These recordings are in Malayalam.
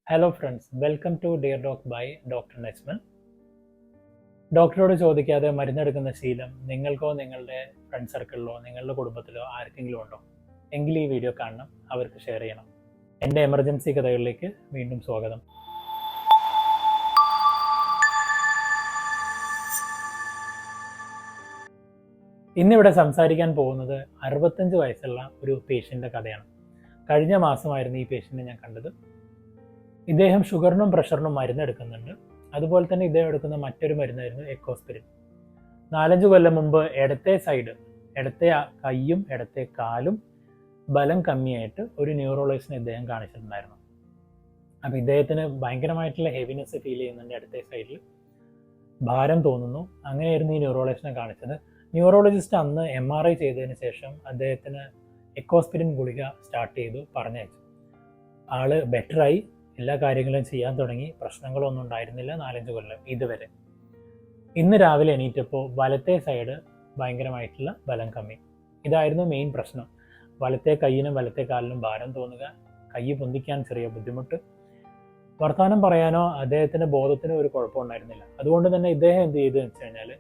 Hello friends, welcome to dear doc by doctor Najmal. ഡോക്ടറോട് ചോദിക്കാതെ മരുന്നെടുക്കുന്ന ശീലം നിങ്ങൾക്കോ നിങ്ങളുടെ ഫ്രണ്ട് സർക്കിളിലോ നിങ്ങളുടെ കുടുംബത്തിലോ ആർക്കെങ്കിലും ഉണ്ടോ? എങ്കിൽ ഈ വീഡിയോ കാണണം, അവർക്ക് ഷെയർ ചെയ്യണം. എൻ്റെ എമർജൻസി കഥകളിലേക്ക് വീണ്ടും സ്വാഗതം. ഇന്നിവിടെ സംസാരിക്കാൻ പോകുന്നത് 65 വയസ്സുള്ള ഒരു പേഷ്യൻ്റെ കഥയാണ്. കഴിഞ്ഞ മാസമായിരുന്നു ഈ പേഷ്യൻറ്റിനെ ഞാൻ കണ്ടത്. ഇദ്ദേഹം ഷുഗറിനും പ്രഷറിനും മരുന്നെടുക്കുന്നുണ്ട്. അതുപോലെ തന്നെ ഇദ്ദേഹം എടുക്കുന്ന മറ്റൊരു മരുന്നായിരുന്നു എക്കോസ്പിരിൻ. 4-5 കൊല്ലം മുമ്പ് ഇടത്തെ സൈഡ്, ഇടത്തെ കൈയും ഇടത്തെ കാലും ബലം കമ്മിയായിട്ട് ഒരു ന്യൂറോളജിസ്റ്റിനെ ഇദ്ദേഹം കാണിച്ചിട്ടുണ്ടായിരുന്നു. അപ്പം ഇദ്ദേഹത്തിന് ഭയങ്കരമായിട്ടുള്ള ഹെവിനെസ് ഫീൽ ചെയ്യുന്നുണ്ട്, ഇടത്തെ സൈഡിൽ ഭാരം തോന്നുന്നു. അങ്ങനെയായിരുന്നു ഈ ന്യൂറോളജിസ്റ്റിനെ കാണിച്ചത്. ന്യൂറോളജിസ്റ്റ് അന്ന് MRI ചെയ്തതിന് ശേഷം അദ്ദേഹത്തിന് എക്കോസ്പിരിൻ ഗുളിക സ്റ്റാർട്ട് ചെയ്തു, പറഞ്ഞയച്ചു. ആള് ബെറ്ററായി, എല്ലാ കാര്യങ്ങളും ചെയ്യാൻ തുടങ്ങി. പ്രശ്നങ്ങളൊന്നും ഉണ്ടായിരുന്നില്ല 4-5 കൊല്ലം ഇതുവരെ. ഇന്ന് രാവിലെ എണീറ്റപ്പോൾ വലത്തെ സൈഡ് ഭയങ്കരമായിട്ടുള്ള ബലം കമ്മി. ഇതായിരുന്നു മെയിൻ പ്രശ്നം. വലത്തെ കൈയിനും വലത്തെ കാലിനും ഭാരം തോന്നുക, കൈ പൊന്തിക്കാൻ ചെറിയ ബുദ്ധിമുട്ട്. വർത്തമാനം പറയാനോ അദ്ദേഹത്തിൻ്റെ ബോധത്തിനോ ഒരു കുഴപ്പമുണ്ടായിരുന്നില്ല. അതുകൊണ്ട് തന്നെ ഇദ്ദേഹം എന്ത് ചെയ്തെന്ന് വെച്ച് കഴിഞ്ഞാൽ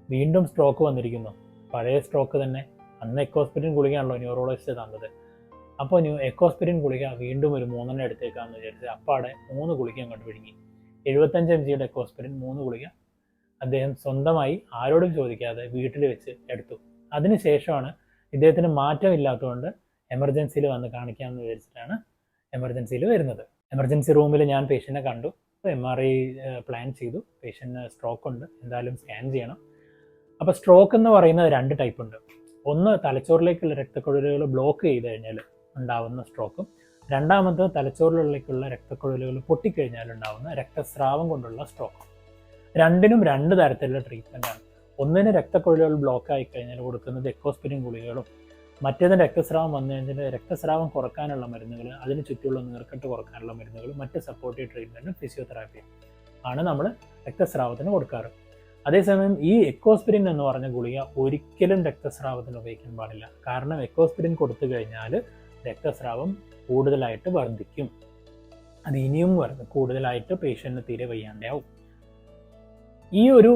വീണ്ടും സ്ട്രോക്ക് വന്നിരിക്കുന്നു. പഴയ സ്ട്രോക്ക് തന്നെ. അന്ന് എക്കോസ്പിരിൻ ഗുളികയാണല്ലോ ന്യൂറോളജിസ്റ്റ് തന്നത്. അപ്പോൾ എക്കോസ്പിരിൻ ഗുളിക വീണ്ടും ഒരു 3 എടുത്തേക്കാന്ന് വിചാരിച്ച് അപ്പാടെ 3 ഗുളിക അങ്ങോട്ട് വിഴുങ്ങി. 75 mg എക്കോസ്പിരിൻ 3 ഗുളിക അദ്ദേഹം സ്വന്തമായി ആരോടും ചോദിക്കാതെ വീട്ടിൽ വെച്ച് എടുത്തു. അതിനുശേഷമാണ് ഇദ്ദേഹത്തിന് മാറ്റമില്ലാത്തതുകൊണ്ട് എമർജൻസിയിൽ വന്ന് കാണിക്കാമെന്ന് വിചാരിച്ചിട്ടാണ് എമർജൻസിയിൽ വരുന്നത്. എമർജൻസി റൂമിൽ ഞാൻ പേഷ്യൻറ്റിനെ കണ്ടു. MRI പ്ലാൻ ചെയ്തു. പേഷ്യൻറ്റിന് സ്ട്രോക്ക് ഉണ്ട്, എന്തായാലും സ്കാൻ ചെയ്യണം. അപ്പോൾ സ്ട്രോക്ക് എന്ന് പറയുന്നത് 2 ടൈപ്പ് ഉണ്ട്. ഒന്ന് തലച്ചോറിലേക്കുള്ള രക്തക്കുഴലുകൾ ബ്ലോക്ക് ചെയ്ത് കഴിഞ്ഞാൽ ഉണ്ടാവുന്ന സ്ട്രോക്കും, രണ്ടാമത് തലച്ചോറിലേക്കുള്ള രക്തക്കുഴലുകൾ പൊട്ടിക്കഴിഞ്ഞാൽ ഉണ്ടാവുന്ന രക്തസ്രാവം കൊണ്ടുള്ള സ്ട്രോക്കും. രണ്ടിനും 2 തരത്തിലുള്ള ട്രീറ്റ്മെൻറ്റാണ്. ഒന്നിന് രക്തക്കുഴലുകൾ ബ്ലോക്ക് ആയി കഴിഞ്ഞാൽ കൊടുക്കുന്നത് എക്കോസ്പിരിൻ ഗുളികകളും, മറ്റേതിന് രക്തസ്രാവം വന്നു കഴിഞ്ഞാൽ രക്തസ്രാവം കുറക്കാനുള്ള മരുന്നുകൾ, അതിന് ചുറ്റുമുള്ള നീർക്കെട്ട് കുറക്കാനുള്ള മരുന്നുകൾ, മറ്റ് സപ്പോർട്ടീവ് ട്രീറ്റ്മെൻറ്റും ഫിസിയോതെറാപ്പിയും ആണ് നമ്മൾ രക്തസ്രാവത്തിന് കൊടുക്കാറ്. അതേസമയം ഈ എക്കോസ്പിരിൻ എന്ന് പറഞ്ഞ ഗുളിക ഒരിക്കലും രക്തസ്രാവത്തിന് ഉപയോഗിക്കാൻ പാടില്ല. കാരണം എക്കോസ്പിരിൻ കൊടുത്തു കഴിഞ്ഞാൽ രക്തസ്രാവം കൂടുതലായിട്ട് വർദ്ധിക്കും. അത് ഇനിയും കൂടുതലായിട്ട് പേഷ്യൻറ്റിന് തീരെ വയ്യാണ്ടാവും. ഈ ഒരു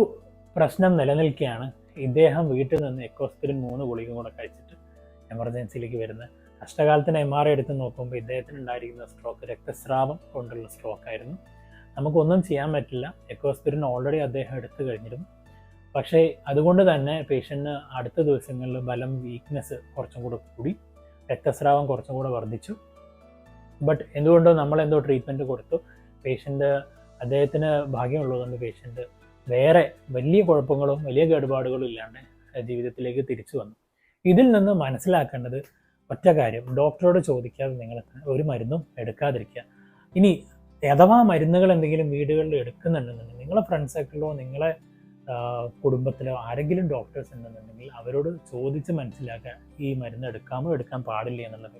പ്രശ്നം നിലനിൽക്കുകയാണ് ഇദ്ദേഹം വീട്ടിൽ നിന്ന് എക്കോസ്പിരിൻ 3 ഗുളിക കൂടെ കഴിച്ചിട്ട് എമർജൻസിയിലേക്ക് വരുന്നത്. കഷ്ടകാലത്തിന് MRI എടുത്ത് നോക്കുമ്പോൾ ഇദ്ദേഹത്തിന് ഉണ്ടായിരിക്കുന്ന സ്ട്രോക്ക് രക്തസ്രാവം കൊണ്ടുള്ള സ്ട്രോക്കായിരുന്നു. നമുക്കൊന്നും ചെയ്യാൻ പറ്റില്ല. എക്കോസ്പിരിൻ ഓൾറെഡി അദ്ദേഹം എടുത്തു കഴിഞ്ഞിരുന്നു. പക്ഷേ അതുകൊണ്ട് തന്നെ പേഷ്യൻറ്റിന് അടുത്ത ദിവസങ്ങളിൽ ബലം വീക്ക്നെസ് കുറച്ചും കൂടെ കൂടി, രക്തസ്രാവം കുറച്ചും കൂടെ വർദ്ധിച്ചു. ബട്ട് എന്തുകൊണ്ടോ നമ്മളെന്തോ ട്രീറ്റ്മെൻറ്റ് കൊടുത്തു. അദ്ദേഹത്തിന് ഭാഗ്യമുള്ളതുകൊണ്ട് പേഷ്യൻ്റ് വേറെ വലിയ കുഴപ്പങ്ങളും വലിയ കേടുപാടുകളും ഇല്ലാണ്ട് ജീവിതത്തിലേക്ക് തിരിച്ചു വന്നു. ഇതിൽ നിന്ന് മനസ്സിലാക്കേണ്ടത് ഒറ്റ കാര്യം, ഡോക്ടറോട് ചോദിക്കാതെ നിങ്ങൾ ഒരു മരുന്നും എടുക്കാതിരിക്കുക. ഇനി അഥവാ മരുന്നുകൾ എന്തെങ്കിലും വീടുകളിൽ എടുക്കുന്നുണ്ടെന്നുണ്ടെങ്കിൽ നിങ്ങളെ ഫ്രണ്ട് സർക്കിളിലോ നിങ്ങളെ കുടുംബത്തിലോ ആരെങ്കിലും ഡോക്ടേഴ്സ് ഉണ്ടെന്നുണ്ടെങ്കിൽ അവരോട് ചോദിച്ച് മനസ്സിലാക്കുക ഈ മരുന്ന് എടുക്കാമോ എടുക്കാൻ പാടില്ല എന്നുള്ളത്.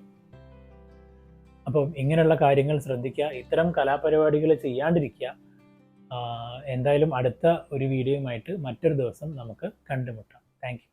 അപ്പം ഇങ്ങനെയുള്ള കാര്യങ്ങൾ ശ്രദ്ധിക്കുക. ഇത്തരം കലാപരിപാടികൾ ചെയ്യാണ്ടിരിക്കുക. എന്തായാലും അടുത്ത ഒരു വീഡിയോയുമായിട്ട് മറ്റൊരു ദിവസം നമുക്ക് കണ്ടുമുട്ടാം. Thank you.